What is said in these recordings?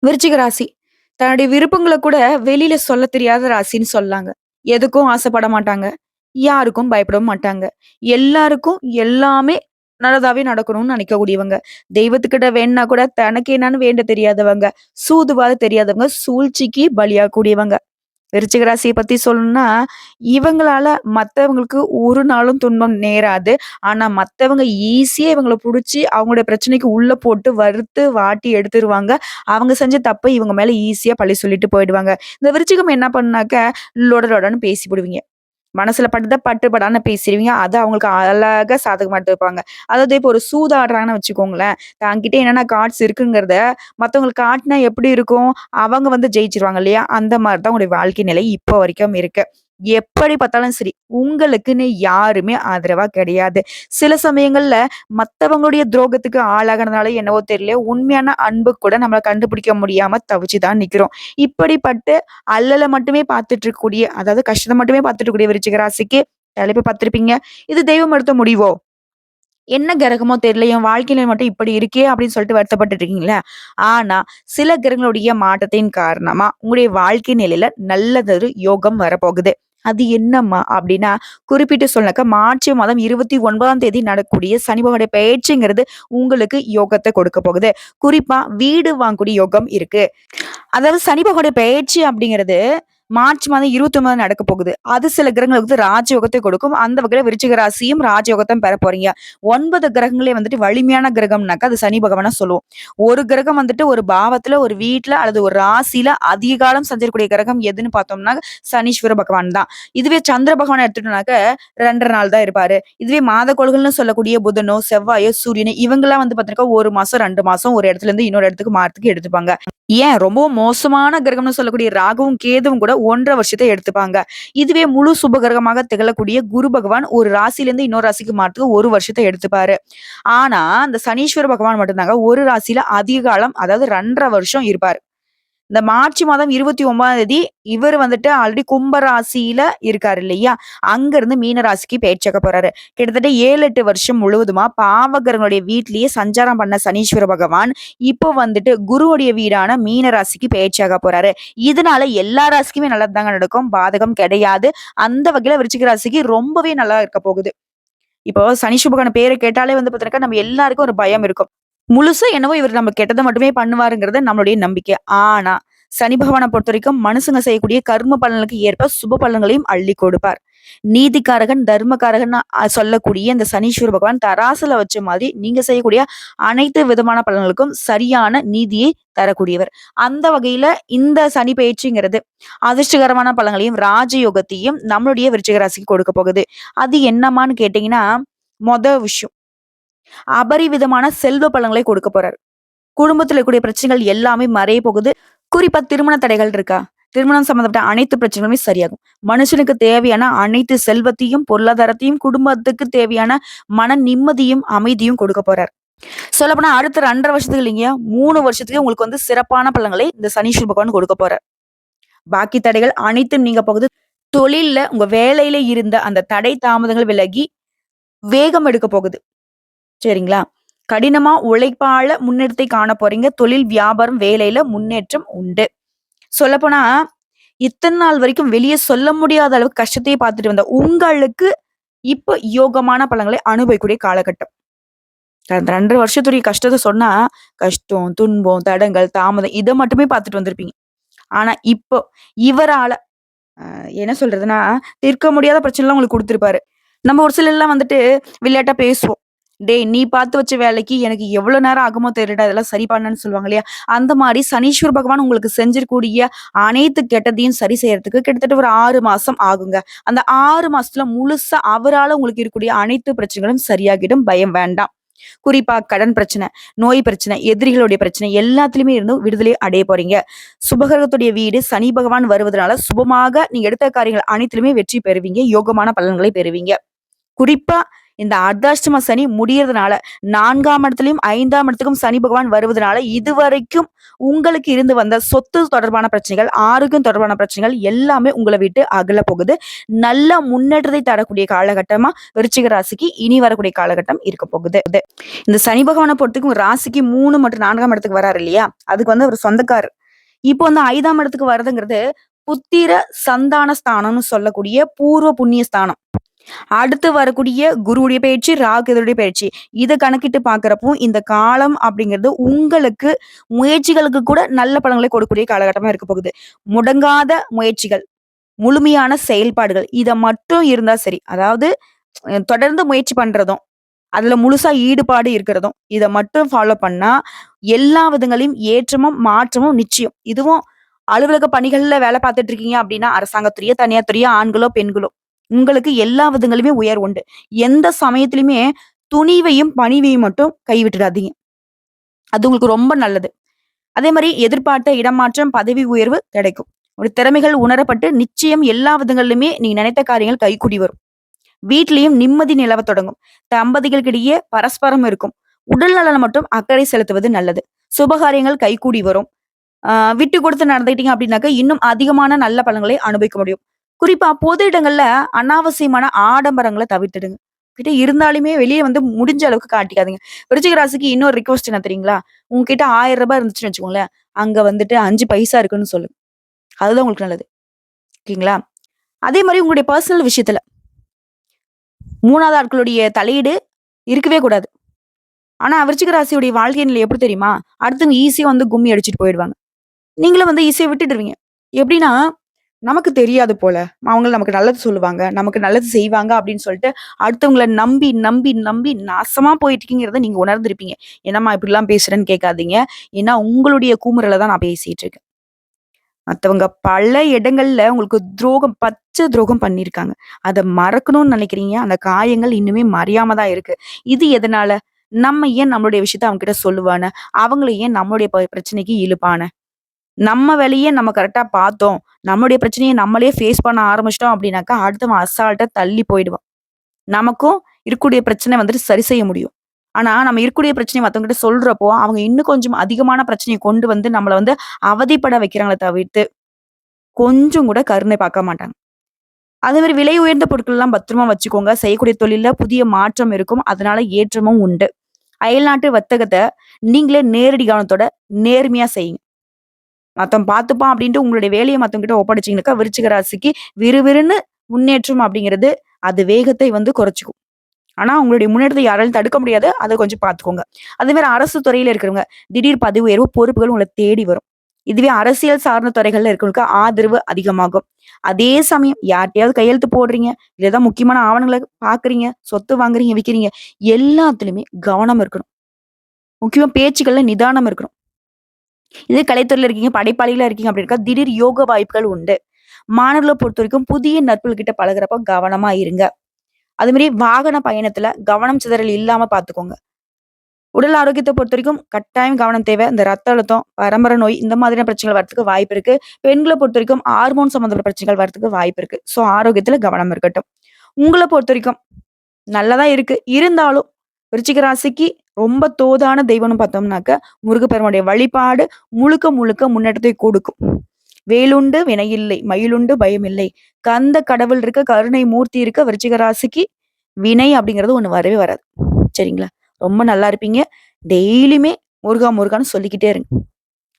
விருச்சிக ராசி. தன்னுடைய விருப்பங்கள கூட வெளியில சொல்ல தெரியாத ராசின்னு சொல்லலாங்க. எதுக்கும் ஆசைப்பட மாட்டாங்க. யாருக்கும் பயப்படவும் மாட்டாங்க. எல்லாருக்கும் எல்லாமே நல்லதாவே நடக்கணும்னு நினைக்கக்கூடியவங்க. தெய்வத்துக்கிட்ட வேண்டுனா கூட தனக்கு என்னன்னு வேண்ட தெரியாதவங்க. சூதுவாது தெரியாதவங்க. சூழ்ச்சிக்கு பலியாகக்கூடியவங்க. விருச்சிக ராசிய பத்தி சொல்லணும்னா, இவங்களால மத்தவங்களுக்கு ஒரு நாளும் துன்பம் நேராது. ஆனா, மத்தவங்க ஈஸியா இவங்கள புடிச்சு அவங்களுடைய பிரச்சனைக்கு உள்ள போட்டு வறுத்து, வாட்டி எடுத்துருவாங்க. அவங்க செஞ்ச தப்ப இவங்க மேல ஈஸியா பழி சொல்லிட்டு போயிடுவாங்க. இந்த விருச்சிகம் என்ன பண்ணுனாக்க, லொட லொடன்னு பேசிப்புடுவீங்க. மனசுல பட்டத பட்டு படான்னு பேசிருவீங்க. அத அவங்களுக்கு அழகா சாதகமா எடுத்துப்பாங்க. அதாவது இப்போ ஒரு சூதாடுறாங்கன்னு வச்சுக்கோங்களேன். தன்கிட்ட என்னென்ன கார்ட்ஸ் இருக்குங்கிறத மத்தவங்களுக்கு காட்டுனா எப்படி இருக்கும்? அவங்க வந்து ஜெயிச்சுருவாங்க இல்லையா? அந்த மாரி தான் உங்களுடைய வாழ்க்கை நிலை இப்போ வரைக்கும் இருக்கு. எப்படி பார்த்தாலும் சரி, உங்களுக்குன்னு யாருமே ஆதரவா கிடையாது. சில சமயங்கள்ல மத்தவங்களுடைய துரோகத்துக்கு ஆளாகுனதுனால என்னவோ தெரியல, உண்மையான அன்பு கூட நம்மள கண்டுபிடிக்க முடியாம தவிச்சு தான் நிக்கிறோம். இப்படிப்பட்டு அல்லல மட்டுமே பார்த்துட்டு இருக்கக்கூடிய அதாவது கஷ்டத்த மட்டுமே பார்த்துட்டு இருக்கக்கூடிய விருச்சிக ராசிக்கு தலைப்பு பார்த்திருப்பீங்க. இது தெய்வம் எடுத்த முடிவோ? என்ன கிரகமோ தெரியல. என் வாழ்க்கையில மட்டும் இப்படி இருக்கே அப்படின்னு சொல்லிட்டு வருத்தப்பட்டுட்டு இருக்கீங்களா? ஆனா, சில கிரகங்களுடைய மாற்றத்தின் காரணமா உங்களுடைய வாழ்க்கை நிலையில நல்லதொரு யோகம் வரப்போகுது. அது என்னம்மா? அப்படின்னா, குறிப்பிட்டு சொன்னாக்கா மார்ச் மாதம் 29ஆம் தேதி நடக்கக்கூடிய சனி பகவானுடைய பெயர்ச்சிங்கிறது உங்களுக்கு யோகத்த கொடுக்க போகுது. குறிப்பா வீடு வாங்கக்கூடிய யோகம் இருக்கு. அதாவது சனி பகவானுடைய பெயர்ச்சி அப்படிங்கிறது மார்ச் மாதம் 29 நடக்க போகுது. அது சில கிரகங்களுக்கு வந்து ராஜயோகத்தை கொடுக்கும். அந்த வகையில விருச்சிக ராசியும் ராஜயோகத்த பெற போறீங்க. 9 கிரகங்களே வந்துட்டு வலிமையான கிரகம்னாக்கா அது சனி பகவான சொல்லுவோம். ஒரு கிரகம் வந்துட்டு ஒரு பாவத்துல, ஒரு வீட்ல அல்லது ஒரு ராசியில அதிக காலம் சஞ்சரிக்கக்கூடிய கிரகம் எதுன்னு பார்த்தோம்னா, சனீஸ்வர பகவான் தான். இதுவே சந்திர பகவான எடுத்துட்டோம்னாக்க 2 1/2 நாள் தான் இருப்பாரு. இதுவே மாத கோள்கள்னு சொல்லக்கூடிய புதனோ, செவ்வாயோ, சூரியனோ இவங்கலாம் வந்து பார்த்தீங்கன்னா 1 மாசம், 2 மாசம் ஒரு இடத்துல இருந்து இன்னொரு இடத்துக்கு மாறத்துக்கு எடுத்துப்பாங்க. ஏன் ரொம்பவும் மோசமான கிரகம்னு சொல்லக்கூடிய ராகுவும், கேதுவும் கூட 1 1/2 வருஷத்த எடுத்துப்பாங்க. இதுவே முழு சுப கிரகமாக திகழக்கூடிய குரு பகவான் ஒரு ராசியிலேருந்து இன்னொரு ராசிக்கு மாறத்துக்கு 1 வருஷத்த எடுத்துப்பாரு. ஆனா, அந்த சனீஸ்வர பகவான் மட்டும் தாங்க ஒரு ராசியில அதிக காலம் அதாவது 2 1/2 வருஷம் இருப்பாரு. இந்த மார்ச் மாதம் 29ஆம் தேதி இவரு வந்துட்டு ஆல்ரெடி கும்ப ராசியில இருக்காரு இல்லையா? அங்கருந்து மீன ராசிக்கு பெயர்ச்சியாக போறாரு. கிட்டத்தட்ட 7, 8 வருஷம் முழுவதுமா பாவகிரகங்களுடைய வீட்லயே சஞ்சாரம் பண்ண சனீஸ்வர பகவான், இப்போ வந்துட்டு குருவுடைய வீடான மீன ராசிக்கு பெயர்ச்சியாக போறாரு. இதனால எல்லா ராசிக்குமே நல்லது தாங்க நடக்கும். பாதகம் கிடையாது. அந்த வகையில விருச்சிக ராசிக்கு ரொம்பவே நல்லா இருக்க போகுது. இப்போ சனீஸ்வர பகவான் பேர கேட்டாலே வந்து பார்த்தீங்கன்னாக்கா, நம்ம எல்லாருக்கும் ஒரு பயம் இருக்கும். முழுசா என்னவோ இவரு நம்ம கெட்டத மட்டுமே பண்ணுவாருங்கிறது நம்மளுடைய நம்பிக்கை. ஆனா, சனி பகவான பொறுத்தவரைக்கும் மனுஷங்க செய்யக்கூடிய கர்ம பலனுக்கு ஏற்ப சுப பலன்களையும் அள்ளி கொடுப்பார். நீதிக்காரகன், தர்மகாரகன் சொல்லக்கூடிய இந்த சனீஸ்வர பகவான் தராசுல வச்ச மாதிரி நீங்க செய்யக்கூடிய அனைத்து விதமான பலன்களுக்கும் சரியான நீதியை தரக்கூடியவர். அந்த வகையில இந்த சனி பயிற்சிங்கிறது அதிர்ஷ்டகரமான பலன்களையும், ராஜயோகத்தையும் நம்மளுடைய விருச்சிக ராசிக்கு கொடுக்க போகுது. அது என்னமான்னு கேட்டீங்கன்னா, மொத விஷயம் அபரிவிதமான செல்வ பலன்களை கொடுக்க போறாரு. குடும்பத்துல இருக்கக்கூடிய பிரச்சனைகள் எல்லாமே மறைய போகுது. குறிப்பா திருமண தடைகள் இருக்கா? திருமணம் சம்பந்தப்பட்ட அனைத்து பிரச்சனைகளுமே சரியாகும். மனுஷனுக்கு தேவையான அனைத்து செல்வத்தையும், பொருளாதாரத்தையும், குடும்பத்துக்கு தேவையான மன நிம்மதியும், அமைதியும் கொடுக்க போறார். சொல்லப்போனா அடுத்த 2 1/2 வருஷத்துக்கு இல்லைங்க, 3 வருஷத்துக்கு உங்களுக்கு வந்து சிறப்பான பலன்களை இந்த சனீஸ்வர பகவான் கொடுக்க போறார். பாக்கி தடைகள் அனைத்தும் நீங்க போகுது. தொழில்ல உங்க வேலையில இருந்த அந்த தடை தாமதங்கள் விலகி வேகம் எடுக்க போகுது. சரிங்களா? கடினமா உழைப்பால முன்னேற்றத்தை காண போறீங்க. தொழில், வியாபாரம், வேலையில முன்னேற்றம் உண்டு. சொல்லப்போனா, இத்தன நாள் வரைக்கும் வெளிய சொல்ல முடியாத அளவுக்கு கஷ்டத்தையே பார்த்துட்டு வந்த உங்களுக்கு, இப்ப யோகமான பலன்களை அனுபவிக்கக்கூடிய காலகட்டம். கடந்த 2 1/2 வருஷத்துடைய கஷ்டத்த சொன்னா, கஷ்டம், துன்பம், தடங்கல், தாமதம் இத மட்டுமே பார்த்துட்டு வந்திருப்பீங்க. ஆனா இப்போ, இவரால என்ன சொல்றதுன்னா, தீர்க்க முடியாத பிரச்சனைலாம் உங்களுக்கு குடுத்திருப்பாரு. நம்ம ஒரு சிலர்லாம் வந்துட்டு விளையாட்டா பேசுவோம். "டேய் நீ பார்த்து வச்ச வேலைக்கு எனக்கு எவ்வளோ நேரம் ஆகுமோ தெரியலடா, இதெல்லாம் சரி பண்ணன்னு" சொல்லுவாங்க இல்லையா? அந்த மாரி சனீஸ்வர பகவான் உங்களுக்கு செஞ்சிருக்கூடிய அனைத்து கெட்டதையும் சரி செய்யறதுக்கு கிட்டத்தட்ட ஒரு 6 மாசம் ஆகுங்க. அந்த 6 மாசத்துல முழுசா அவரால உங்களுக்கு இருக்கக்கூடிய அனைத்து பிரச்சனைகளும் சரியாகிடும். பயம் வேண்டாம். குறிப்பா கடன் பிரச்சனை, நோய் பிரச்சனை, எதிரிகளுடைய பிரச்சனை எல்லாத்துலயுமே இருந்து விடுதலை அடைய போறீங்க. சுபகிரகத்துடைய வீடு சனி பகவான் வருவதனால சுபமாக நீங்க எடுத்த காரியங்கள் அனைத்திலுமே வெற்றி பெறுவீங்க. யோகமான பலன்களை பெறுவீங்க. குறிப்பா இந்த அர்த்தாஷ்டம சனி முடியறதுனால 4ஆம் இடத்துலயும் 5ஆம் இடத்துக்கும் சனி பகவான் வருவதனால இதுவரைக்கும் உங்களுக்கு இருந்து வந்த சொத்து தொடர்பான பிரச்சனைகள், ஆரோக்கியம் தொடர்பான பிரச்சனைகள் எல்லாமே உங்கள விட்டு அகல போகுது. நல்ல முன்னேற்றத்தை தரக்கூடிய காலகட்டமா விருச்சிக ராசிக்கு இனி வரக்கூடிய காலகட்டம் இருக்க போகுது. இந்த சனி பகவான பொறுத்தவரைக்கும் ராசிக்கு 3 மற்றும் 4ஆம் இடத்துக்கு வராரு இல்லையா? அதுக்கு வந்து அவர் சொந்தக்காரர். இப்போ வந்து 5ஆம் இடத்துக்கு வர்றதுங்கிறது புத்திர சந்தான ஸ்தானம்னு சொல்லக்கூடிய பூர்வ புண்ணிய ஸ்தானம். அடுத்து வரக்கூடிய குருவுடைய பயிற்சி, ராகு கேதுவுடைய பயிற்சி. இத கணக்கிட்டு பார்க்கிறப்போ, இந்த காலம் அப்படிங்கிறது உங்களுக்கு முயற்சிகளுக்கு கூட நல்ல பலன்களை கொடுக்கக்கூடிய காலகட்டமா இருக்க போகுது. முடங்காத முயற்சிகள், முழுமையான செயல்பாடுகள் இத மட்டும் இருந்தா சரி. அதாவது தொடர்ந்து முயற்சி பண்றதும், அதுல முழுசா ஈடுபாடு இருக்கிறதும், இத மட்டும் ஃபாலோ பண்ணா எல்லா விதங்களையும் ஏற்றமும், மாற்றமும் நிச்சயம். இதுவும் அலுவலக பணிகள்ல வேலை பார்த்துட்டு இருக்கீங்க அப்படின்னா, அரசாங்கத்துறையோ, தனியார் துறையோ, ஆண்களோ, பெண்களோ உங்களுக்கு எல்லா விதங்களுமே உயர்வு உண்டு. எந்த சமயத்திலுமே துணிவையும், பணிவையும் மட்டும் கைவிட்டுடாதீங்க. அது உங்களுக்கு ரொம்ப நல்லது. அதே மாரி எதிர்பார்த்த இடமாற்றம், பதவி உயர்வு கிடைக்கும். ஒரு திறமைகள் உணரப்பட்டு நிச்சயம் எல்லா விதங்களிலுமே நீங்க நினைத்த காரியங்கள் கைகூடி வரும். வீட்லயும் நிம்மதி நிலவத் தொடங்கும். தம்பதிகளுக்கிடையே பரஸ்பரம் இருக்கும். உடல் நலன் மட்டும் அக்கறை செலுத்துவது நல்லது. சுபகாரியங்கள் கைகூடி வரும். விட்டு கொடுத்து நடந்துக்கிட்டீங்க அப்படின்னாக்க, இன்னும் அதிகமான நல்ல பலன்களை அனுபவிக்க முடியும். குறிப்பா பொது இடங்கள்ல அனாவசியமான ஆடம்பரங்கள தவிர்த்துடுங்க. கிட்ட இருந்தாலுமே வெளிய வந்து முடிஞ்ச அளவுக்கு காட்டிக்காதீங்க. விருச்சிக ராசிக்கு இன்னொரு ரிக்வெஸ்ட் என்ன தெரியுங்களா? உங்ககிட்ட ரூ. 1000 இருந்துச்சுன்னு வச்சுக்கோங்களேன், அங்க வந்துட்டு 5 பைசா இருக்குன்னு சொல்லுங்க. அதுதான் உங்களுக்கு நல்லது. ஓகேங்களா? அதே மாரி உங்களுடைய பெர்சனல் விஷயத்துல 3வது ஆட்களுடைய தலையீடு இருக்கவே கூடாது. ஆனா விருச்சிக ராசியுடைய வாழ்க்கை நிலை எப்படி தெரியுமா? அடுத்தவங்க ஈஸியா வந்து கும்மி அடிச்சுட்டு போயிடுவாங்க. நீங்களும் வந்து ஈஸியா விட்டுடுவீங்க. எப்படின்னா, நமக்கு தெரியாது போல. அவங்க நமக்கு நல்லது சொல்லுவாங்க, நமக்கு நல்லது செய்வாங்க அப்படின்னு சொல்லிட்டு, அடுத்தவங்கள நம்பி, நம்பி, நம்பி நாசமா போயிட்டுருக்கீங்கிறத நீங்க உணர்ந்திருப்பீங்க. என்னம்மா இப்படிலாம் பேசுறேன்னு கேட்காதீங்க. ஏன்னா உங்களுடைய கூமுறல தான் நான் பேசிட்டு இருக்கேன். மத்தவங்க பல இடங்கள்ல உங்களுக்கு துரோகம், பச்ச துரோகம் பண்ணியிருக்காங்க. அத மறக்கணும்னு நினைக்கிறீங்க. அந்த காயங்கள் இன்னுமே மறையாம தான் இருக்கு. இது எதனால? நம்ம ஏன் நம்மளுடைய விஷயத்த அவங்ககிட்ட சொல்லுவான? அவங்கள ஏன் நம்மளுடைய பிரச்சனைக்கு இழுப்பான? நம்ம வேலைய நம்ம கரெக்ட்டா பார்த்தோம். நம்மளுடைய பிரச்சனைய நம்மளே ஃபேஸ் பண்ண ஆரம்பிச்சுட்டோம் அப்டின்னாக்கா, அடுத்தவன் அசால்ட்டா தள்ளி போயிடுவான். நமக்கும் இருக்கக்கூடிய பிரச்சனை வந்துட்டு சரி செய்ய முடியும். ஆனா, நம்ம இருக்கக்கூடிய பிரச்சனைய மத்தவங்ககிட்ட சொல்றப்போ, அவங்க இன்னும் கொஞ்சம் அதிகமான பிரச்சனைய கொண்டு வந்து நம்மள வந்து அவதிப்பட வைக்கிறாங்களே தவிர்த்து, கொஞ்சம் கூட கருணை பார்க்க மாட்டாங்க. அதே மாரி விலை உயர்ந்த பொருட்கள்லாம் பத்திரமா வச்சுக்கோங்க. செய்யக்கூடிய தொழில்ல புதிய மாற்றம் இருக்கும். அதனால ஏற்றமும் உண்டு. அயல்நாட்டு வர்த்தகத்த நீங்களே நேரடி கவனத்தோட நேர்மையா செய்யுங்க. மத்தவன் பார்த்துப்பான் அப்படின்ட்டு உங்களுடைய வேலைய மத்தவங்ககிட்ட ஒப்படைச்சீங்கனாக்கா, விருச்சிக ராசிக்கு விறுவிறுன்னு முன்னேற்றம் அப்படிங்கிறது, அது வேகத்தை வந்து குறைச்சுக்கும். ஆனா, உங்களுடைய முன்னேற்றத்த யாராலும் தடுக்க முடியாது. அத கொஞ்சம் பார்த்துக்கோங்க. அதே மாரி அரசு துறையில இருக்கிறவங்க, திடீர் பதவி உயர்வு, பொறுப்புகள் உங்கள தேடி வரும். இதுவே அரசியல் சார்ந்த துறைகள்ல இருக்கிறவங்களுக்கு ஆதரவு அதிகமாகும். அதே சமயம் யார்ட்டயாவது கையெழுத்து போடுறீங்க, இல்ல ஏதாவது முக்கியமான ஆவணங்கள பார்க்குறீங்க, சொத்து வாங்குறீங்க, விக்கிறீங்க, எல்லாத்துலயுமே கவனம் இருக்கணும். முக்கியமா பேச்சுக்கள்ல நிதானம் இருக்கணும். இதே கலைத்துறையில இருக்கீங்க, படைப்பாளிகளா இருக்கீங்க அப்படின்னா, திடீர் யோக வாய்ப்புகள் உண்டு. மாணவர்கள பொறுத்தவரைக்கும் புதிய நட்புகள் கிட்ட பழகுறப்ப கவனமா இருங்க. அதே மாரி வாகன பயணத்துல கவனம் சிதறல் இல்லாம பார்த்துக்கோங்க. உடல் ஆரோக்கியத்த பொறுத்தவரைக்கும் கட்டாயம் கவனம் தேவை. இந்த ரத்த அழுத்தம், பரம்பரை நோய் இந்த மாதிரியான பிரச்சனைகள் வரதுக்கு வாய்ப்பு இருக்கு. பெண்கள பொறுத்தவரைக்கும் ஹார்மோன் சம்மந்தப்பட்ட பிரச்சனைகள் வரதுக்கு வாய்ப்பு இருக்கு. ஸோ ஆரோக்கியத்துல கவனம் இருக்கட்டும். உங்கள பொறுத்தவரைக்கும் நல்லா தான் இருக்கு. இருந்தாலும் விருச்சிக ராசிக்கு ரொம்ப தோதான தெய்வம்னு பார்த்தோம்னாக்க, முருகப்பெருமானுடைய வழிபாடு முழுக்க முழுக்க முன்னேற்றத்தை கொடுக்கும். வேலுண்டு வினையில்லை, மயிலுண்டு பயமில்லை. கந்த கடவுள் இருக்க, கருணை மூர்த்தி இருக்க விருச்சிக ராசிக்கு வினை அப்படிங்கிறது ஒண்ணு வரவே வராது. சரிங்களா? ரொம்ப நல்லா இருப்பீங்க. டெய்லியுமே முருகா முருகான்னு சொல்லிக்கிட்டே இருங்க.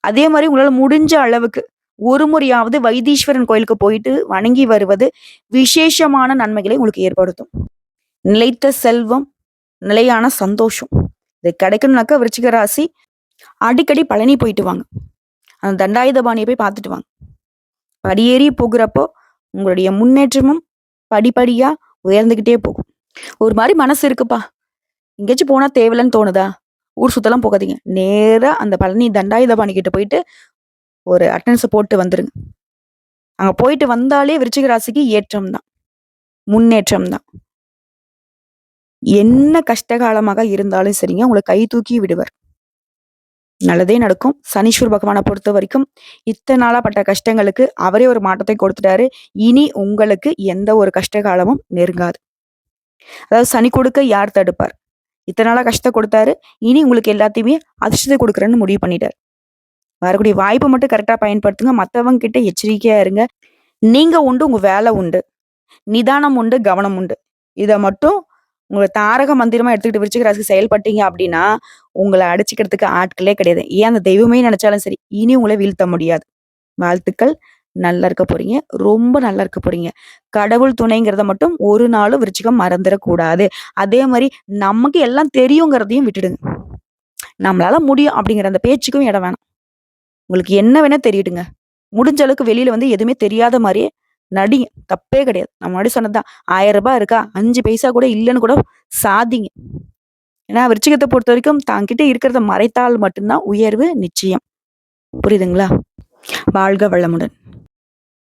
அதே மாரி உங்களால முடிஞ்ச அளவுக்கு ஒரு முறையாவது வைத்தீஸ்வரன் கோயிலுக்கு போயிட்டு வணங்கி வருவது விசேஷமான நன்மைகளை உங்களுக்கு ஏற்படுத்தும். நிலைத்த செல்வம், நிலையான சந்தோஷம். இது கிடைக்கணும்னாக்கா விருச்சிக ராசி அடிக்கடி பழனி போயிட்டு வாங்க. அந்த தண்டாயுதபாணிய போய் பார்த்துட்டு வாங்க. படியேறி போகிறப்போ உங்களுடைய முன்னேற்றமும் படிப்படியா உயர்ந்துகிட்டே போகும். ஒரு மாரி மனசு இருக்குப்பா. எங்கேயாச்சும் போனா தேவலன்னு தோணுதா? ஊர் சுத்தலாம் போகாதீங்க. நேரா அந்த பழனி தண்டாயுதபாணி கிட்ட போயிட்டு ஒரு அட்டெண்டன்ஸ போட்டு வந்துருங்க. அங்க போயிட்டு வந்தாலே விருச்சிக ராசிக்கு ஏற்றம் தான். முன்னேற்றம் தான். என்ன கஷ்டகாலமாக இருந்தாலும் சரிங்க, உங்கள கை தூக்கி விடுவார். நல்லதே நடக்கும். சனீஸ்வர பகவான பொறுத்தவரைக்கும், இத்தன நாளா பட்ட கஷ்டங்களுக்கு அவரே ஒரு மாற்றத்தை கொடுத்துட்டாரு. இனி உங்களுக்கு எந்த ஒரு கஷ்ட காலமும் நெருங்காது. அதாவது சனி கொடுக்க யார் தடுப்பார்? இத்தன நாளா கஷ்டத்த கொடுத்தாரு. இனி உங்களுக்கு எல்லாத்தையுமே அதிர்ஷ்டத்த குடுக்குறேன்னு முடிவு பண்ணிட்டாரு. வரக்கூடிய வாய்ப்ப மட்டும் கரெக்ட்டா பயன்படுத்துங்க. மத்தவங்க கிட்ட எச்சரிக்கையா இருங்க. நீங்க உண்டு, உங்க வேலை உண்டு. நிதானம் உண்டு, கவனம் உண்டு. இத மட்டும் உங்கள தாரக மந்திரமா எடுத்துக்கிட்டு விருச்சிக ராசி செயல்பட்டீங்க அப்டின்னா, உங்கள அடிச்சுக்கிறதுக்கு ஆட்களே கிடையாது. ஏன் அந்த தெய்வமே நெனச்சாலும் சரி, இனி உங்கள வீழ்த்த முடியாது. வாழ்த்துக்கள். நல்லா இருக்க போறீங்க. ரொம்ப நல்லா இருக்க போறீங்க. கடவுள் துணைங்கிறத மட்டும் ஒரு நாளும் விருச்சிகம் மறந்துறக்கூடாது. அதே மாரி நமக்கு எல்லாம் தெரியுங்கிறதையும் விட்டுடுங்க. நம்மளால முடியும் அப்படிங்கிற அந்த பேச்சுக்கும் இடம் வேணாம். உங்களுக்கு என்ன வேணா தெரியட்டுங்க. முடிஞ்ச அளவுக்கு வெளியில வந்து எதுவுமே தெரியாத மாரியே நடிங்க. தப்பே கிடையாது. நான் முன்னாடி சொன்னது தான். ரூ. 1000 இருக்கா? 5 பைசா கூட இல்லன்னு கூட சாதிங்க. ஏன்னா விருச்சிகத்த பொறுத்தவரைக்கும் தாங்கிட்ட இருக்கிறத மறைத்தால் மட்டும் தான் உயர்வு நிச்சயம். புரியுதுங்களா? வாழ்க வளமுடன்.